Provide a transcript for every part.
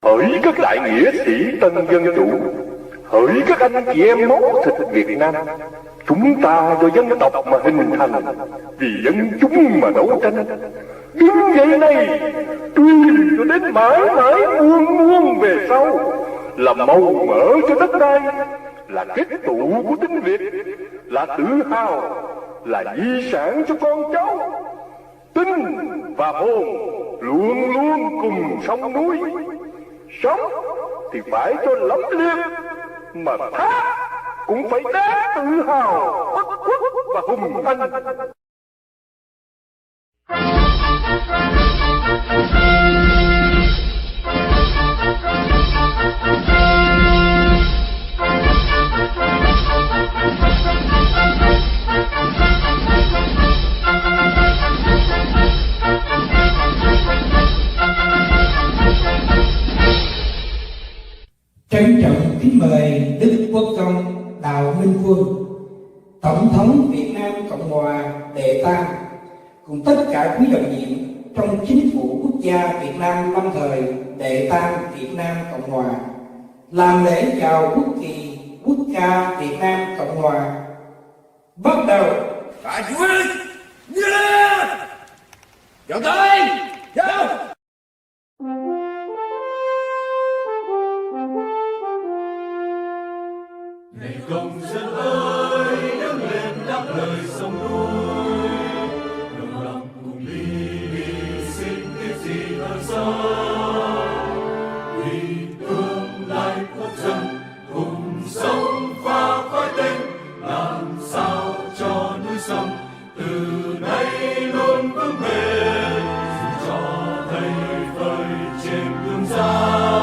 hỡi các đại nghĩa sĩ tân dân chủ, hỡi các anh chị em máu thịt Việt Nam. Chúng ta do dân tộc mà hình thành, vì dân chúng mà đấu tranh. Đứng dậy này, truyền cho đến mãi mãi muôn muôn về sau, là màu mỡ cho đất đai, là kết tụ của tiếng Việt, là tự hào, là di sản cho con cháu. Tinh và hồn luôn luôn cùng sông núi. Sống thì phải cho lẫm liệt, mà thác cũng phải đáng tự hào, bất khuất và hùng anh. Trân trọng kính mời Đức Quốc công Đào Minh Quân, Tổng thống Việt Nam Cộng hòa đệ tam, cùng tất cả quý đồng nhiệm trong chính phủ quốc gia Việt Nam lâm thời đệ tam Việt Nam Cộng hòa, làm lễ chào quốc kỳ quốc ca Việt Nam Cộng hòa. Bắt đầu. Cả chú ơi, chào tôi, chào. Này công dân ơi, đứng lên đáp lời sông núi, đồng lòng cùng đi hy sinh tiếc gì hơn sau, vì tương lai quốc dân cùng sống và khói tinh, làm sao cho núi sông từ nay luôn vững bền, cho thấy phơi trên gương dao.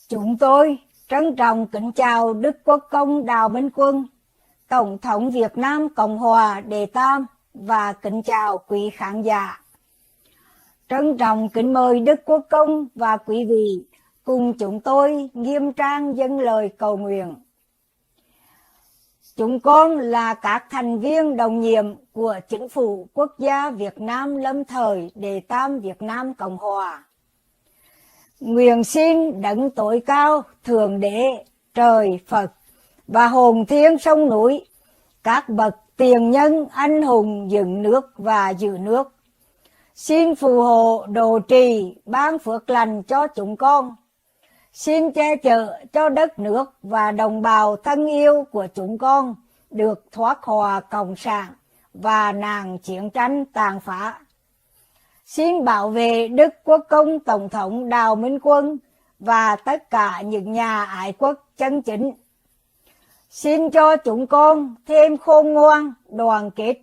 Chúng tôi trân trọng kính chào Đức Quốc công Đào Minh Quân, Tổng thống Việt Nam Cộng hòa đệ tam, và kính chào quý khán giả. Trân trọng kính mời Đức Quốc công và quý vị cùng chúng tôi nghiêm trang dâng lời cầu nguyện. Chúng con là các thành viên đồng nhiệm của Chính phủ Quốc gia Việt Nam lâm thời đệ tam Việt Nam Cộng hòa. Nguyện xin đấng tối cao, Thượng Đế, Trời Phật và hồn thiên sông núi, các bậc tiền nhân anh hùng dựng nước và giữ nước, xin phù hộ độ trì ban phước lành cho chúng con, xin che chở cho đất nước và đồng bào thân yêu của chúng con được thoát khỏi cộng sản và nạn chiến tranh tàn phá. Xin bảo vệ Đức Quốc công Tổng thống Đào Minh Quân và tất cả những nhà ái quốc chân chính. Xin cho chúng con thêm khôn ngoan, đoàn kết,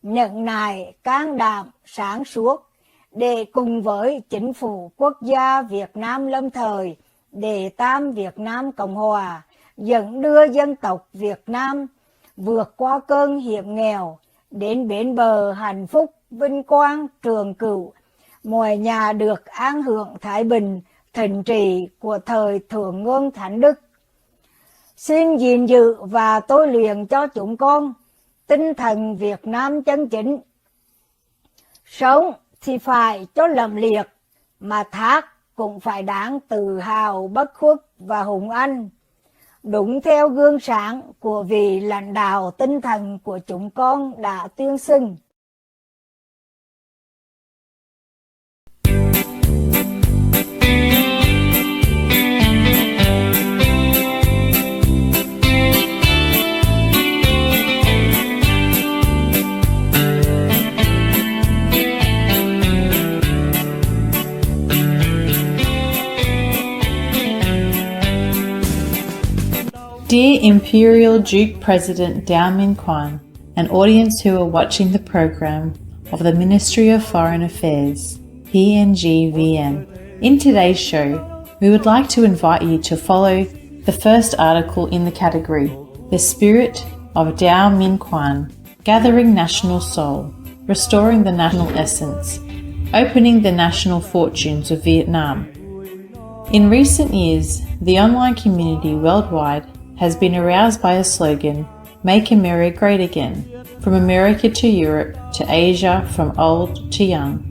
nhẫn nại, can đảm, sáng suốt để cùng với Chính phủ Quốc gia Việt Nam lâm thời đệ tam Việt Nam Cộng hòa dẫn đưa dân tộc Việt Nam vượt qua cơn hiểm nghèo đến bến bờ hạnh phúc, vinh quang, trường cửu, mọi nhà được an hưởng thái bình, thịnh trị của thời Thượng Ngôn Thánh Đức. Xin gìn giữ và tôi luyện cho chúng con tinh thần Việt Nam chân chính. Sống thì phải cho lẫm liệt, mà thác cũng phải đáng tự hào, bất khuất và hùng anh, đúng theo gương sáng của vị lãnh đạo tinh thần của chúng con đã tuyên xưng. Dear Imperial Duke President Dao Min-Quan, and audience who are watching the program of the Ministry of Foreign Affairs, PNGVN. In today's show, we would like to invite you to follow the first article in the category, The Spirit of Dao Min-Quan, Gathering National Soul, Restoring the National Essence, Opening the National Fortunes of Vietnam. In recent years, the online community worldwide has been aroused by a slogan, Make America Great Again, from America to Europe to Asia, from old to young,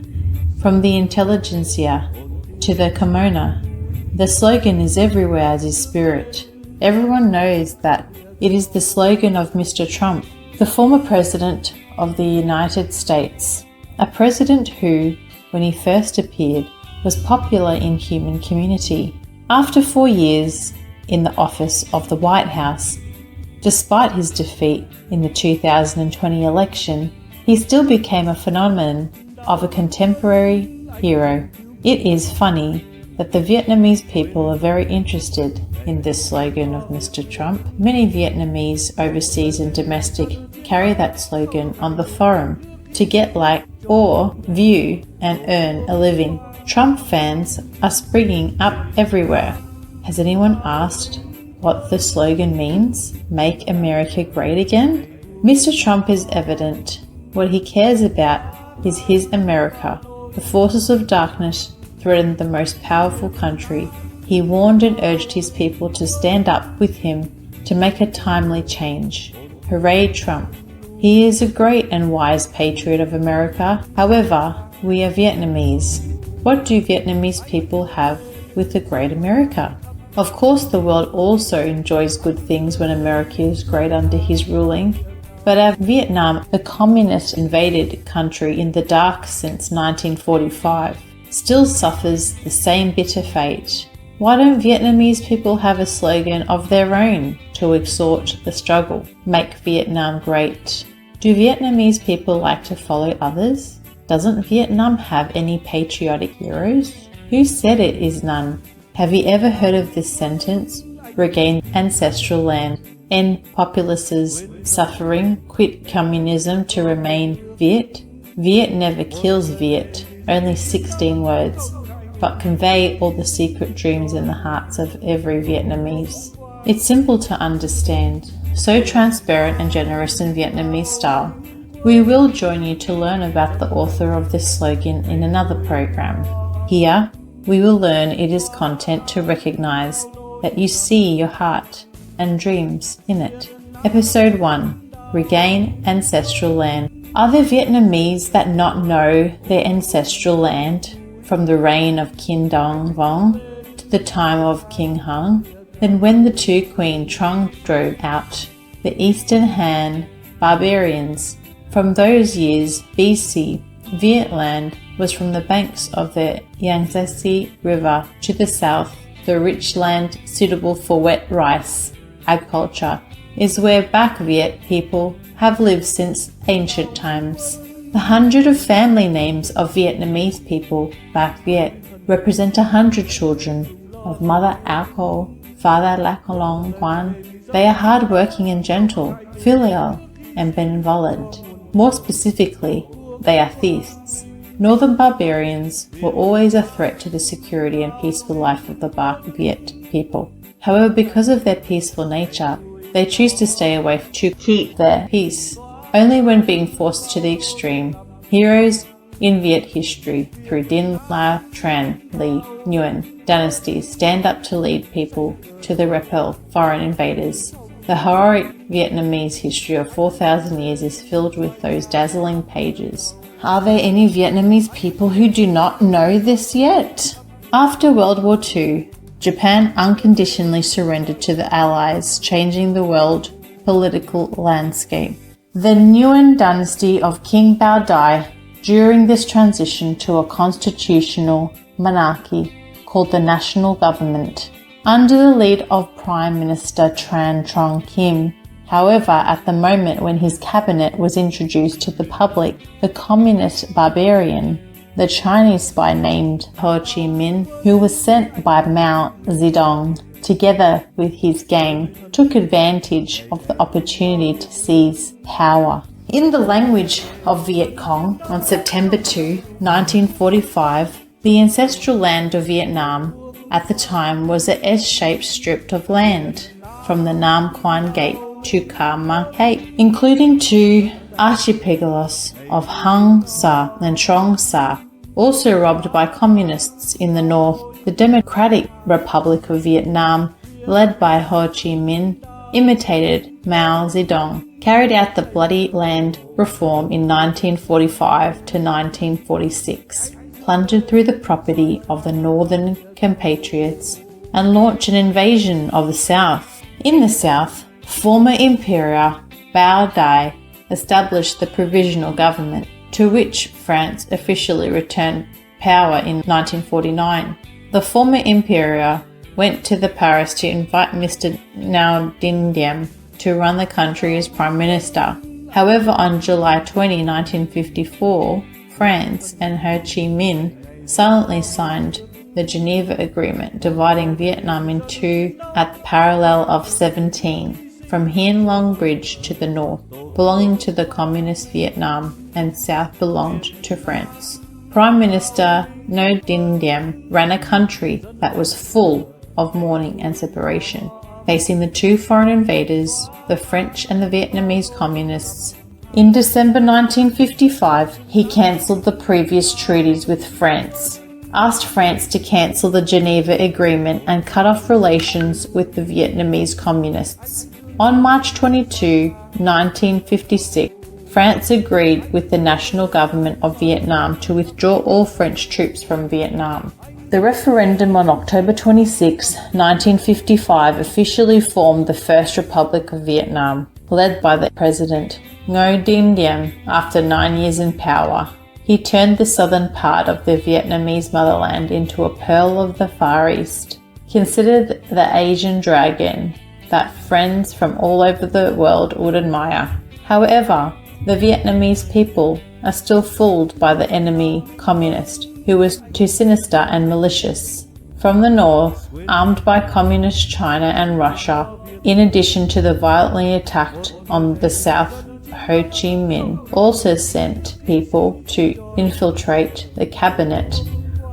from the intelligentsia to the commoner. The slogan is everywhere as is spirit. Everyone knows that it is the slogan of Mr. Trump, the former president of the United States, a president who, when he first appeared, was popular in human community. After 4 years in the office of the White House, despite his defeat in the 2020 election, he still became a phenomenon of a contemporary hero. It is funny that the Vietnamese people are very interested in this slogan of Mr. Trump. Many Vietnamese overseas and domestic carry that slogan on the forum to get like or view and earn a living. Trump fans are springing up everywhere. Has anyone asked what the slogan means? Make America Great Again? Mr. Trump is evident. What he cares about is his America. The forces of darkness threatened the most powerful country. He warned and urged his people to stand up with him to make a timely change. Hooray, Trump! He is a great and wise patriot of America. However, we are Vietnamese. What do Vietnamese people have with a great America? Of course, the world also enjoys good things when America is great under his ruling. But our Vietnam, a communist invaded country in the dark since 1945, still suffers the same bitter fate. Why don't Vietnamese people have a slogan of their own to exhort the struggle? Make Vietnam great. Do Vietnamese people like to follow others? Doesn't Vietnam have any patriotic heroes? Who said it is none? Have you ever heard of this sentence? Regain ancestral land, end populace's suffering, quit communism to remain Viet? Viet never kills Viet, only 16 words, but convey all the secret dreams in the hearts of every Vietnamese. It's simple to understand, so transparent and generous in Vietnamese style. We will join you to learn about the author of this slogan in another program. Here, we will learn it is content to recognize that you see your heart and dreams in it. Episode 1. Regain Ancestral Land. Are there Vietnamese that not know their ancestral land from the reign of King Dong Vong to the time of King Hung? Then when the two Queen Trung drove out the Eastern Han barbarians, from those years BC, Vietland was from the banks of the Yangtze River to the south. The rich land suitable for wet rice agriculture is where Bac Viet people have lived since ancient times. The 100 of family names of Vietnamese people, Bac Viet, represent 100 children of Mother Ao Co, Father La Long Quan. They are hard-working and gentle, filial and benevolent. More specifically, they are theists. Northern barbarians were always a threat to the security and peaceful life of the Bac Viet people. However, because of their peaceful nature, they choose to stay away to keep their peace. Only when being forced to the extreme, heroes in Viet history through Dinh La Tran Li Nguyen dynasties stand up to lead people to the repel foreign invaders. The heroic Vietnamese history of 4,000 years is filled with those dazzling pages. Are there any Vietnamese people who do not know this yet? After World War II, Japan unconditionally surrendered to the Allies, changing the world political landscape. The Nguyen dynasty of King Bao died during this transition to a constitutional monarchy called the National Government, under the lead of Prime Minister Tran Trong Kim. However, at the moment when his cabinet was introduced to the public, the communist barbarian, the Chinese spy named Ho Chi Minh, who was sent by Mao Zedong together with his gang, took advantage of the opportunity to seize power. In the language of Viet Cong, on September 2, 1945, the ancestral land of Vietnam at the time was a S-shaped strip of land from the Nam Quan Gate to Ca Ma Cape, including two archipelagos of Hang Sa and Trong Sa, also robbed by communists in the north. The Democratic Republic of Vietnam, led by Ho Chi Minh, imitated Mao Zedong, carried out the bloody land reform in 1945 to 1946, plundered through the property of the northern compatriots, and launched an invasion of the south. In the south, former Emperor Bao Dai established the Provisional Government, to which France officially returned power in 1949. The former Emperor went to Paris to invite Mr. Ngo Dinh Diem to run the country as Prime Minister. However, on July 20, 1954, France and Ho Chi Minh silently signed the Geneva Agreement, dividing Vietnam in two at the parallel of 17, from Hien Long Bridge to the north, belonging to the Communist Vietnam, and south belonged to France. Prime Minister Ngo Dinh Diem ran a country that was full of mourning and separation, facing the two foreign invaders, the French and the Vietnamese communists. In December 1955, he cancelled the previous treaties with France, asked France to cancel the Geneva Agreement and cut off relations with the Vietnamese communists. On March 22, 1956, France agreed with the national government of Vietnam to withdraw all French troops from Vietnam. The referendum on October 26, 1955 officially formed the First Republic of Vietnam, led by the President Ngo Dinh Diem. After 9 years in power, he turned the southern part of the Vietnamese motherland into a pearl of the Far East, considered the Asian dragon that friends from all over the world would admire. However, the Vietnamese people are still fooled by the enemy communist, who was too sinister and malicious. From the north, armed by Communist China and Russia, in addition to the violently attacked on the south, Ho Chi Minh also sent people to infiltrate the cabinet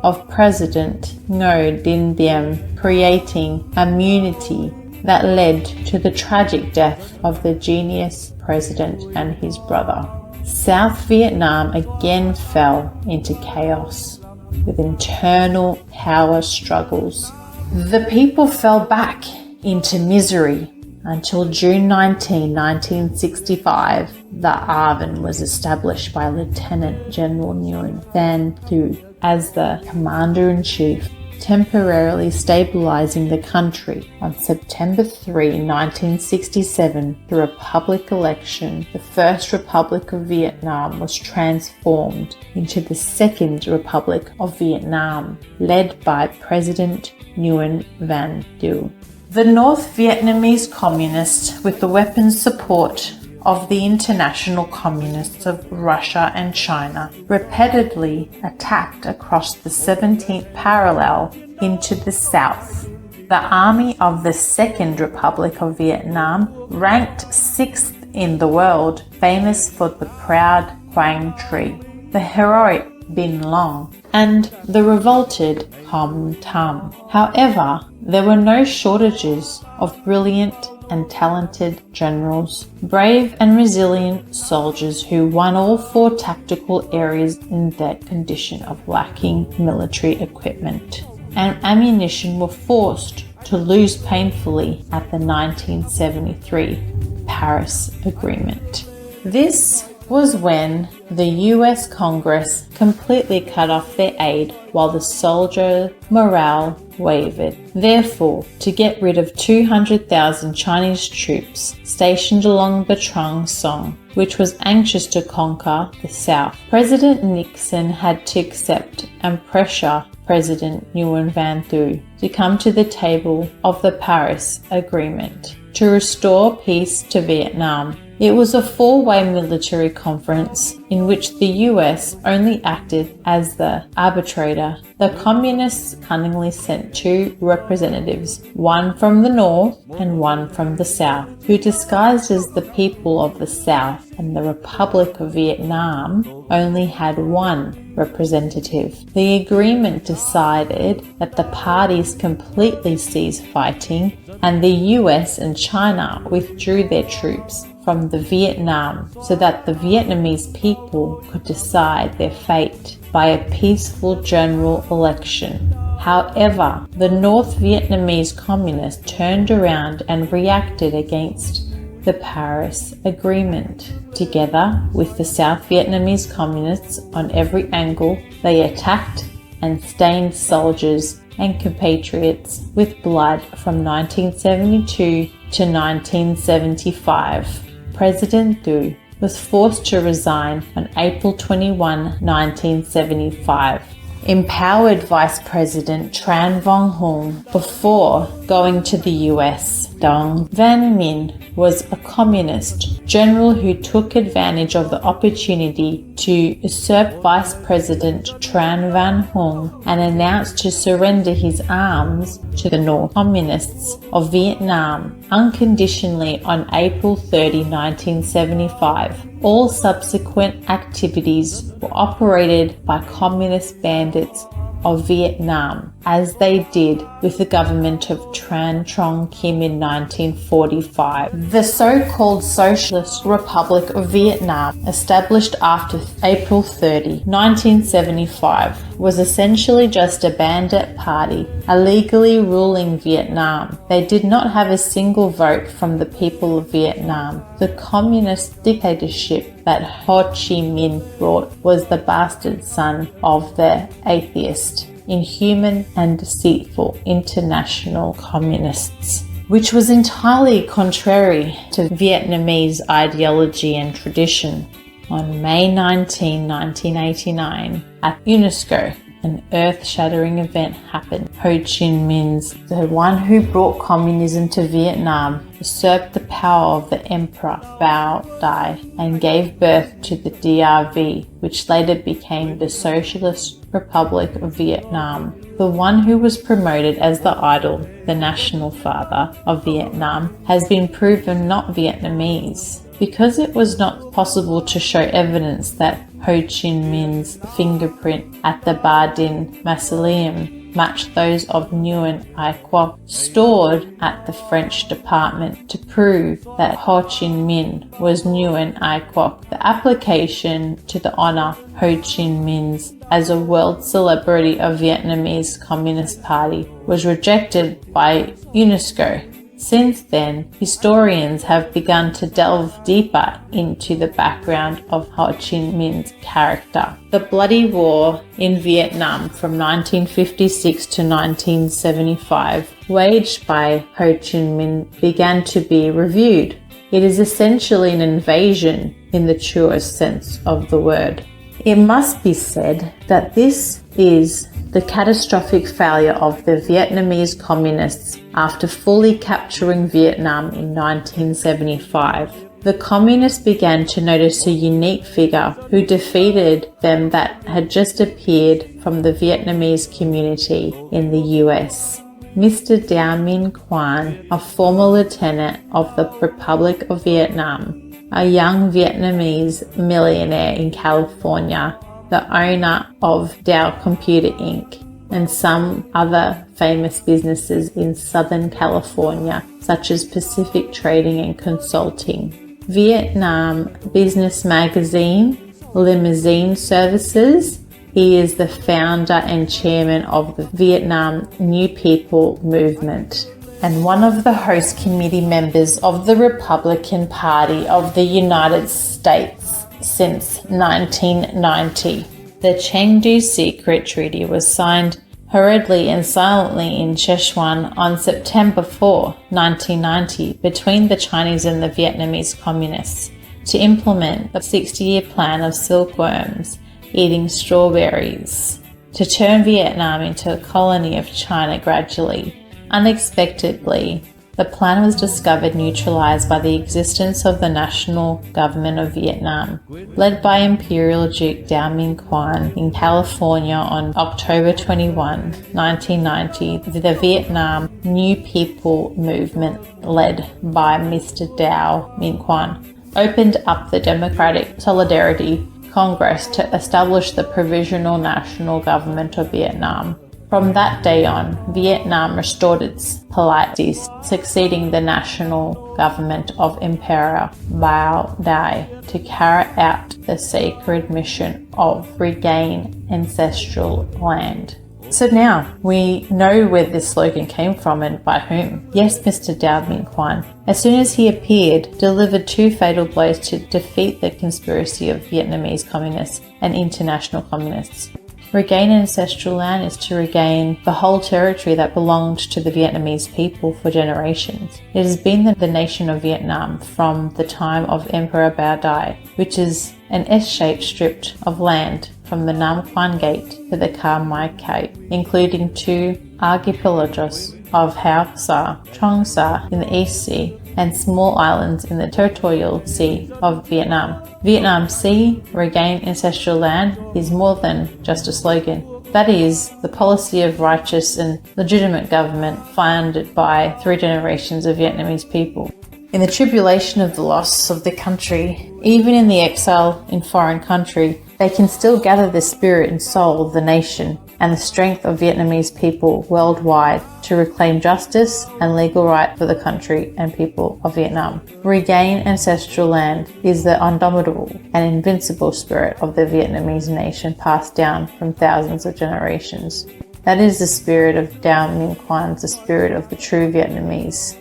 of President Ngo Dinh Diem, creating immunity that led to the tragic death of the genius president and his brother. South Vietnam again fell into chaos with internal power struggles. The people fell back into misery until June 19, 1965, the ARVN was established by Lieutenant General Nguyen Van Thu as the Commander-in-Chief, temporarily stabilizing the country. On September 3, 1967, through a public election, the First Republic of Vietnam was transformed into the Second Republic of Vietnam, led by President Nguyen Van Thu. The North Vietnamese Communists, with the weapons support of the international communists of Russia and China, repeatedly attacked across the 17th parallel into the south. The army of the Second Republic of Vietnam ranked 6th in the world, famous for the proud Quang Tri, the heroic Bin Long, and the revolted Com Tam. However, there were no shortages of brilliant and talented generals, brave and resilient soldiers who won all 4 tactical areas in that condition of lacking military equipment and ammunition were forced to lose painfully at the 1973 Paris Agreement. This was when the US Congress completely cut off their aid while the soldier morale wavered. Therefore, to get rid of 200,000 Chinese troops stationed along the Trang Song, which was anxious to conquer the South, President Nixon had to accept and pressure President Nguyen Van Thu to come to the table of the Paris Agreement to restore peace to Vietnam. It was a four-way military conference in which the US only acted as the arbitrator. The Communists cunningly sent two representatives, one from the North and one from the South, who disguised as the people of the South and the Republic of Vietnam only had one representative. The agreement decided that the parties completely cease fighting and the US and China withdrew their troops from the Vietnam so that the Vietnamese people could decide their fate by a peaceful general election. However, the North Vietnamese communists turned around and reacted against the Paris Agreement. Together with the South Vietnamese communists on every angle, they attacked and stained soldiers and compatriots with blood from 1972 to 1975. President Thu was forced to resign on April 21, 1975. Empowered Vice President Tran Van Hung before going to the US. Dong Van Minh was a communist general who took advantage of the opportunity to usurp Vice President Tran Van Hung and announced to surrender his arms to the North Communists of Vietnam unconditionally on April 30, 1975. All subsequent activities were operated by communist bandits of Vietnam, as they did with the government of Tran Trong Kim in 1945. The so-called Socialist Republic of Vietnam, established after April 30, 1975, was essentially just a bandit party illegally ruling Vietnam. They did not have a single vote from the people of Vietnam. The communist dictatorship that Ho Chi Minh brought was the bastard son of the atheist, inhuman and deceitful international communists, which was entirely contrary to Vietnamese ideology and tradition. On May 19, 1989, at UNESCO, an earth-shattering event happened. Ho Chi Minh's, the one who brought communism to Vietnam, usurped the power of the Emperor Bao Dai and gave birth to the DRV, which later became the Socialist Republic of Vietnam. The one who was promoted as the idol, the national father of Vietnam, has been proven not Vietnamese. Because it was not possible to show evidence that Ho Chi Minh's fingerprint at the Ba Dinh Mausoleum matched those of Nguyen Ai Quoc, stored at the French department to prove that Ho Chi Minh was Nguyen Ai Quoc. The application to the honor Ho Chi Minh's as a world celebrity of Vietnamese Communist Party was rejected by UNESCO. Since then, historians have begun to delve deeper into the background of Ho Chi Minh's character. The bloody war in Vietnam from 1956 to 1975, waged by Ho Chi Minh, began to be reviewed. It is essentially an invasion in the truest sense of the word. It must be said that this is the catastrophic failure of the Vietnamese communists after fully capturing Vietnam in 1975. The communists began to notice a unique figure who defeated them that had just appeared from the Vietnamese community in the US. Mr. Dao Minh Quan, a former lieutenant of the Republic of Vietnam, a young Vietnamese millionaire in California, the owner of Dow Computer Inc., and some other famous businesses in Southern California, such as Pacific Trading and Consulting, Vietnam Business Magazine, Limousine Services. He is the founder and chairman of the Vietnam New People movement, and one of the host committee members of the Republican Party of the United States since 1990. The Chengdu Secret Treaty was signed hurriedly and silently in Sichuan on September 4, 1990, between the Chinese and the Vietnamese communists to implement the 60-year plan of silkworms eating strawberries, to turn Vietnam into a colony of China gradually. Unexpectedly, The plan was discovered neutralized by the existence of the national government of Vietnam, led by Imperial Duke Đào Minh Quang in California on October 21, 1990. The Vietnam New People movement, led by Mr. Đào Minh Quang, opened up the Democratic Solidarity Congress to establish the Provisional National Government of Vietnam. From that day on, Vietnam restored its polities, succeeding the national government of Emperor Bao Dai to carry out the sacred mission of regain ancestral land. So now we know where this slogan came from and by whom. Yes, Mr. Đào Minh Quang, as soon as he appeared, delivered 2 fatal blows to defeat the conspiracy of Vietnamese communists and international communists. Regain ancestral land is to regain the whole territory that belonged to the Vietnamese people for generations. It has been the nation of Vietnam from the time of Emperor Bao Dai, which is an S-shaped strip of land from the Nam Quan Gate to the Ca Mai Cape, including 2 archipelagos of Hao Sa, Trong Sa in the East Sea, and small islands in the territorial sea of Vietnam. Vietnam Sea, regain ancestral land, is more than just a slogan. That is the policy of righteous and legitimate government founded by 3 generations of Vietnamese people. In the tribulation of the loss of the country, even in the exile in foreign country, they can still gather the spirit and soul of the nation and the strength of Vietnamese people worldwide to reclaim justice and legal right for the country and people of Vietnam. Regain ancestral land is the indomitable and invincible spirit of the Vietnamese nation passed down from thousands of generations. That is the spirit of Đào Minh Quang, the spirit of the true Vietnamese.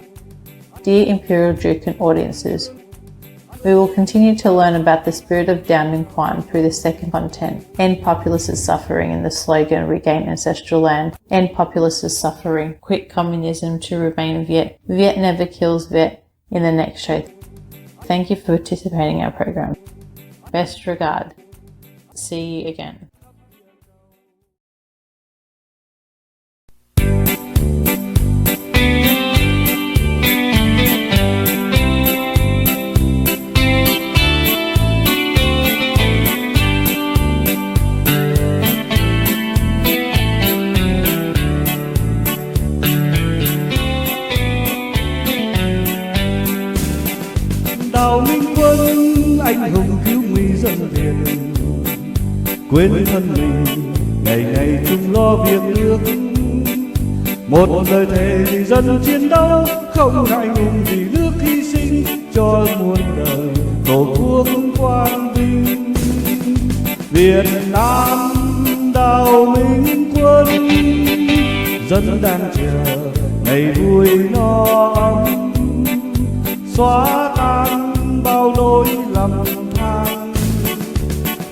Dear Imperial Duke and audiences, we will continue to learn about the spirit of Đào Minh Quang through the second content, End Populace's Suffering, in the slogan Regain Ancestral Land, End Populace's Suffering, Quit Communism to Remain Viet, Viet Never Kills Viet, in the next show. Thank you for participating in our program. Best regard. See you again. Đào Minh Quân anh hùng cứu nguy dân Việt, quên thân mình ngày ngày chung lo việc nước. Một lời thề vì dân chiến đấu, không ngại ngùng vì nước hy sinh cho muôn đời tổ quốc quang vinh. Việt Nam Đào Minh Quân, dân đang chờ ngày vui no ấm, xóa tan bao lỗi lầm than.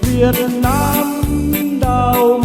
Việt Nam Đào